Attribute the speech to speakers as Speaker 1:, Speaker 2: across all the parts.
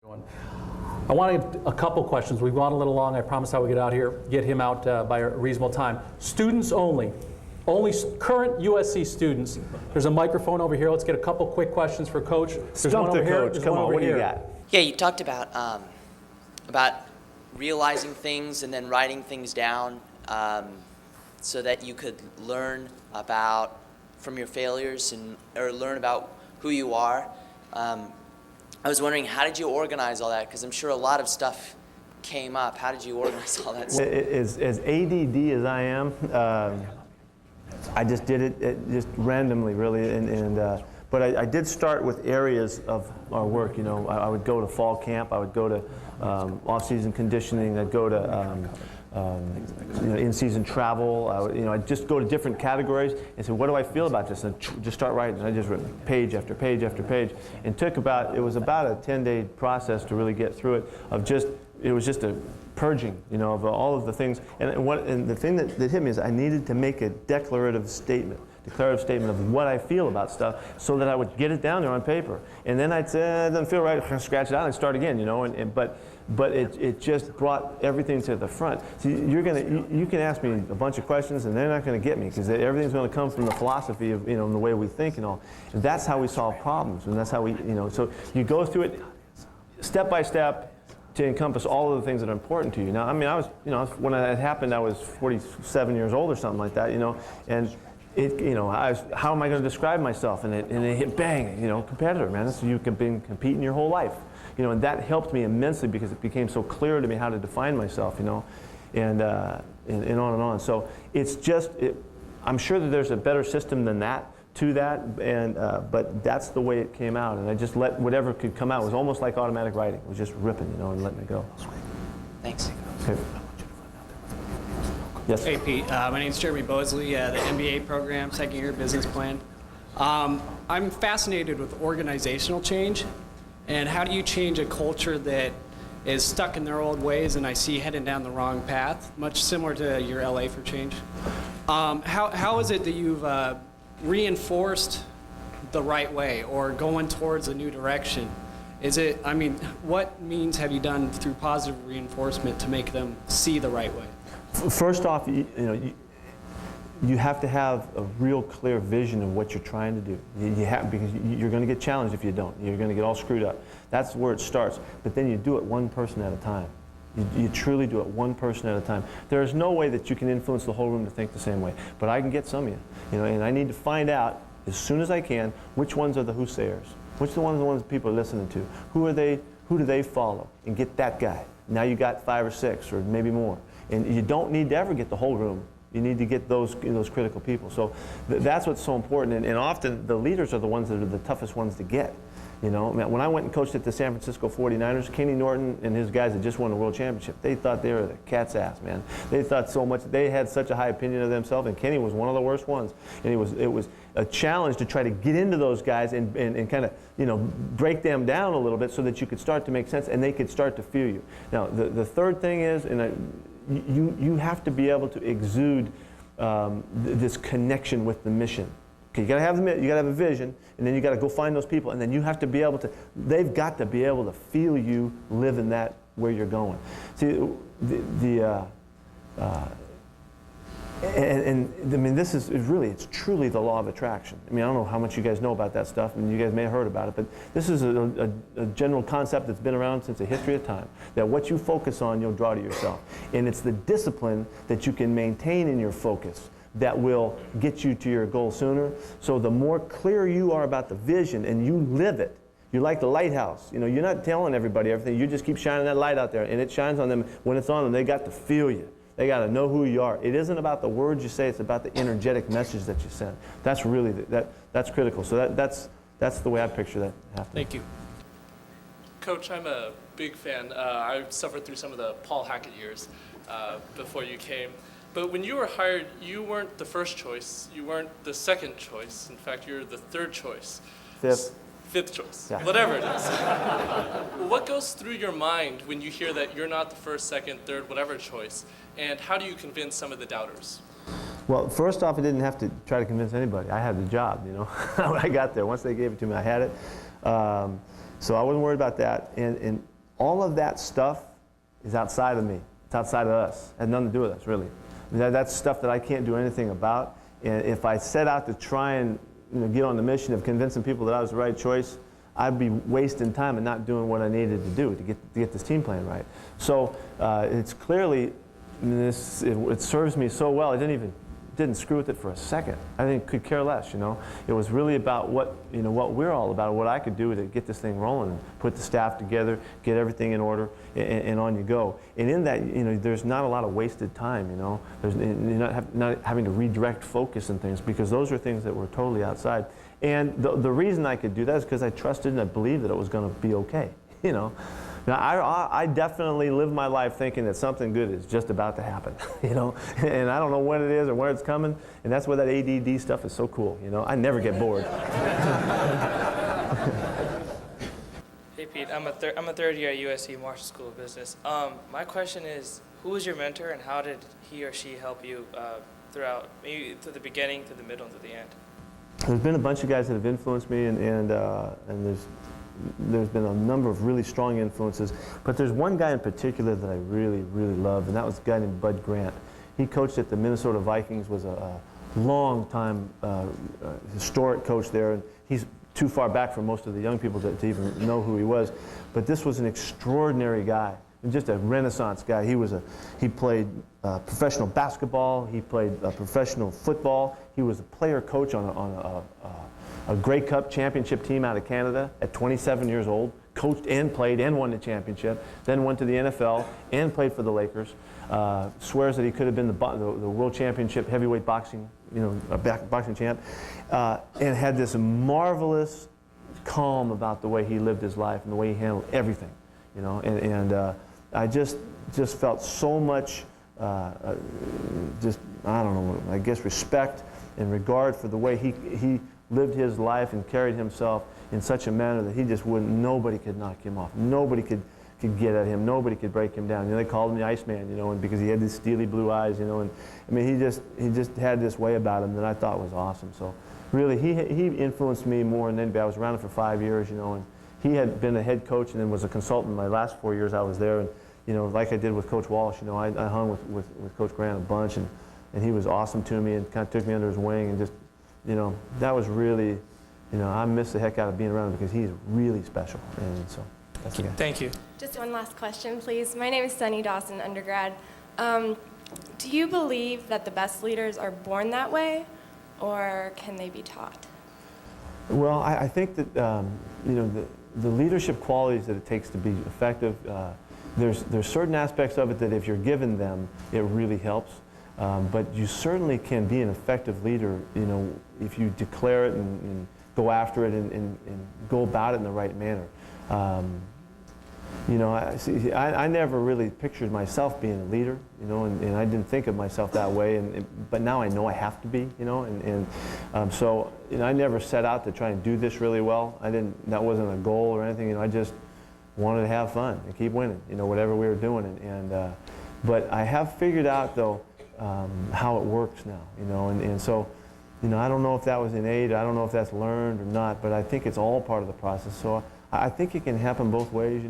Speaker 1: I want a couple questions. We've gone a little long. I promised I would get him out by a reasonable time. Students only current USC students. There's a microphone over here. Let's get a couple quick questions for Coach.
Speaker 2: Stump the coach. Come on, what do you got?
Speaker 3: Yeah, you talked about realizing things and then writing things down so that you could learn from your failures or learn about who you are. I was wondering, how did you organize all that? Because I'm sure a lot of stuff came up. How did you organize all that stuff?
Speaker 2: As ADD as I am, I just did it just randomly, really. But I did start with areas of our work. You know, I would go to fall camp. I would go to off-season conditioning. I'd go to in-season travel. I'd just go to different categories and say, what do I feel about this? And just start writing. And I just wrote page after page after page. And it was about a 10-day process to really get through it. It was just a purging, of all of the things. And the thing that hit me is I needed to make a declarative statement of what I feel about stuff, so that I would get it down there on paper. And then I'd say, it doesn't feel right, scratch it out and start again, But it just brought everything to the front. So you can ask me a bunch of questions and they're not going to get me, because everything's going to come from the philosophy of, and the way we think and all. And that's how we solve problems, and that's how we, so you go through it step by step to encompass all of the things that are important to you. Now, I mean, when it happened, I was 47 years old or something like that, and how am I going to describe myself? And it hit bang, competitor, man. You've been competing your whole life, and that helped me immensely, because it became so clear to me how to define myself, and on and on. So it's just, I'm sure that there's a better system than that to that, but that's the way it came out, and I just let whatever could come out. It was almost like automatic writing. It was just ripping, and letting it go.
Speaker 3: Thanks.
Speaker 2: Okay. Yes.
Speaker 4: Hey, Pete. My name's Jeremy Bosley, the MBA program, second year business plan. I'm fascinated with organizational change, and how do you change a culture that is stuck in their old ways and I see heading down the wrong path, much similar to your LA for Change. How is it that you've reinforced the right way or going towards a new direction? What means have you done through positive reinforcement to make them see the right way?
Speaker 2: First off, you have to have a real clear vision of what you're trying to do. Because you're going to get challenged if you don't. You're going to get all screwed up. That's where it starts. But then you do it one person at a time. You truly do it one person at a time. There is no way that you can influence the whole room to think the same way. But I can get some of you. And I need to find out as soon as I can which ones are the who-sayers. Which are the ones people are listening to. Who do they follow? And get that guy. Now you got 5 or 6 or maybe more. And you don't need to ever get the whole room. You need to get those critical people. So that's what's so important. And often the leaders are the ones that are the toughest ones to get. When I went and coached at the San Francisco 49ers, Kenny Norton and his guys had just won the world championship. They thought they were the cat's ass, man. They thought so much. They had such a high opinion of themselves, and Kenny was one of the worst ones. And it was a challenge to try to get into those guys and kind of, break them down a little bit so that you could start to make sense and they could start to feel you. Now, the third thing is, you have to be able to exude this connection with the mission. Okay, you got to have a vision, and then you got to go find those people, and then you have to be able to. They've got to be able to feel you live in that where you're going. See, this is really, it's truly the law of attraction. I don't know how much you guys know about that stuff, and you guys may have heard about it, but this is a general concept that's been around since the history of time, that what you focus on, you'll draw to yourself. And it's the discipline that you can maintain in your focus that will get you to your goal sooner. So the more clear you are about the vision and you live it, you're like the lighthouse. You're not telling everybody everything. You just keep shining that light out there, and it shines on them. When it's on them, they got to feel you. They got to know who you are. It isn't about the words you say. It's about the energetic message that you send. That's really that's critical. So that's the way I picture that happening.
Speaker 4: Thank you.
Speaker 5: Coach, I'm a big fan. I suffered through some of the Paul Hackett years before you came. But when you were hired, you weren't the first choice. You weren't the second choice. In fact, you're the third choice. Fifth choice, yeah. Whatever it is. What goes through your mind when you hear that you're not the first, second, third, whatever choice? And how do you convince some of the doubters?
Speaker 2: Well, first off, I didn't have to try to convince anybody. I had the job, when I got there. Once they gave it to me, I had it. So I wasn't worried about that. And all of that stuff is outside of me. It's outside of us. It had nothing to do with us, really. I mean, that's stuff that I can't do anything about. And if I set out to try and get on the mission of convincing people that I was the right choice, I'd be wasting time and not doing what I needed to do to get this team plan right. So it's clearly, it serves me so well. I didn't screw with it for a second. I could care less, It was really about what we're all about, what I could do to get this thing rolling, and put the staff together, get everything in order, and on you go. And in that, there's not a lot of wasted time, You're not having to redirect focus and things, because those are things that were totally outside. And the reason I could do that is because I trusted and I believed that it was going to be okay, Now, I definitely live my life thinking that something good is just about to happen, and I don't know when it is or where it's coming, and that's where that ADD stuff is so cool, I never get bored.
Speaker 6: Hey Pete, I'm a third year at USC Marshall School of Business. My question is, who was your mentor and how did he or she help you throughout, maybe through the beginning, through the middle, and through the end?
Speaker 2: There's been a bunch of guys that have influenced me, and there's been a number of really strong influences, but there's one guy in particular that I really, really love, and that was a guy named Bud Grant. He coached at the Minnesota Vikings, was a long-time historic coach there, and he's too far back for most of the young people to even know who he was, but this was an extraordinary guy, and just a renaissance guy. He played professional basketball, he played professional football, he was a player coach on a Grey Cup championship team out of Canada at 27 years old, coached and played and won the championship, then went to the NFL and played for the Lakers, swears that he could have been the world championship heavyweight boxing, boxing champ, and had this marvelous calm about the way he lived his life and the way he handled everything, I just felt so much, I don't know, I guess respect and regard for the way he lived his life and carried himself in such a manner that nobody could knock him off. Nobody could get at him. Nobody could break him down. They called him the Iceman, and because he had these steely blue eyes, and I mean, he just had this way about him that I thought was awesome. So really, he influenced me more than anybody. I was around him for 5 years, and he had been a head coach and then was a consultant my last 4 years I was there, and like I did with Coach Walsh, I hung with Coach Grant a bunch, and he was awesome to me and kind of took me under his wing and just, that was really, I miss the heck out of being around him because he's really special. And so that's the guy.
Speaker 6: Thank you.
Speaker 7: Just one last question, please. My name is Sonny Dawson, undergrad. Do you believe that the best leaders are born that way, or can they be taught?
Speaker 2: Well, I think that, the leadership qualities that it takes to be effective, there's certain aspects of it that if you're given them, it really helps. But you certainly can be an effective leader, if you declare it and go after it and go about it in the right manner. I never really pictured myself being a leader, and I didn't think of myself that way. But now I know I have to be, So I never set out to try and do this really well. That wasn't a goal or anything. I just wanted to have fun and keep winning, whatever we were doing. But I have figured out though how it works now, and so. I don't know if that was innate, I don't know if that's learned or not, but I think it's all part of the process. So I think it can happen both ways,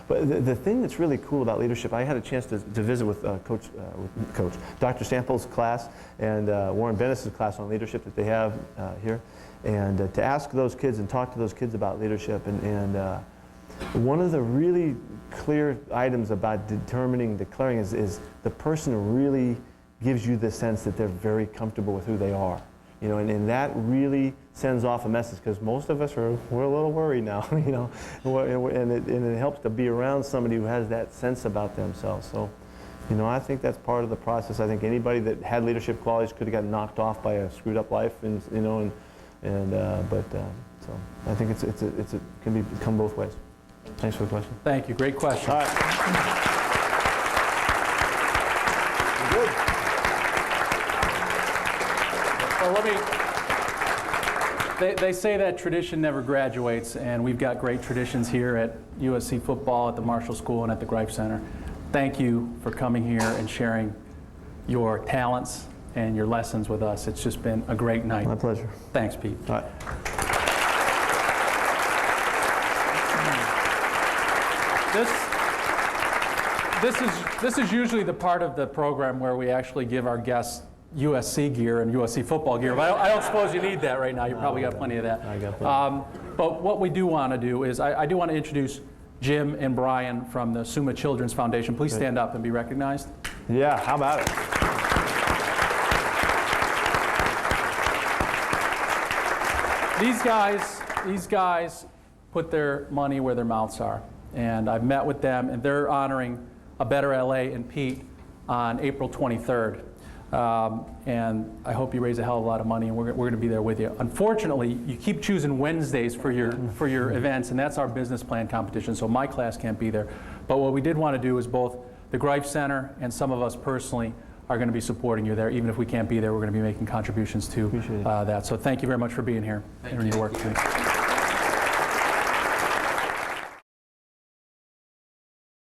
Speaker 2: But the thing that's really cool about leadership, I had a chance to visit with Coach Dr. Sample's class and Warren Bennis' class on leadership that they have here, and to ask those kids and talk to those kids about leadership. And one of the really clear items about declaring is the person really gives you the sense that they're very comfortable with who they are. And that really sends off a message, because most of us we're a little worried now, and it helps to be around somebody who has that sense about themselves. So, I think that's part of the process. I think anybody that had leadership qualities could have gotten knocked off by a screwed up life, so I think it can become both ways. Thanks for the question.
Speaker 1: Thank you. Great question.
Speaker 2: All right.
Speaker 1: Well, they say that tradition never graduates, and we've got great traditions here at USC football, at the Marshall School, and at the Greif Center. Thank you for coming here and sharing your talents and your lessons with us. It's just been a great night.
Speaker 2: My pleasure.
Speaker 1: Thanks, Pete.
Speaker 2: All right.
Speaker 1: This this is usually the part of the program where we actually give our guests USC gear and USC football gear, but I don't suppose you need that right now. You probably got plenty of that.
Speaker 2: I got plenty.
Speaker 1: But what we do want to do is I do want to introduce Jim and Brian from the Summa Children's Foundation. Please stand up and be recognized.
Speaker 2: Yeah, how about it?
Speaker 1: These guys put their money where their mouths are. And I've met with them, and they're honoring A Better LA and Pete on April 23rd. And I hope you raise a hell of a lot of money, and we're going to be there with you. Unfortunately, you keep choosing Wednesdays for your events, and that's our business plan competition, so my class can't be there. But what we did want to do is both the Greif Center and some of us personally are going to be supporting you there. Even if we can't be there, we're going to be making contributions to that. So thank you very much for being here and your work. Please.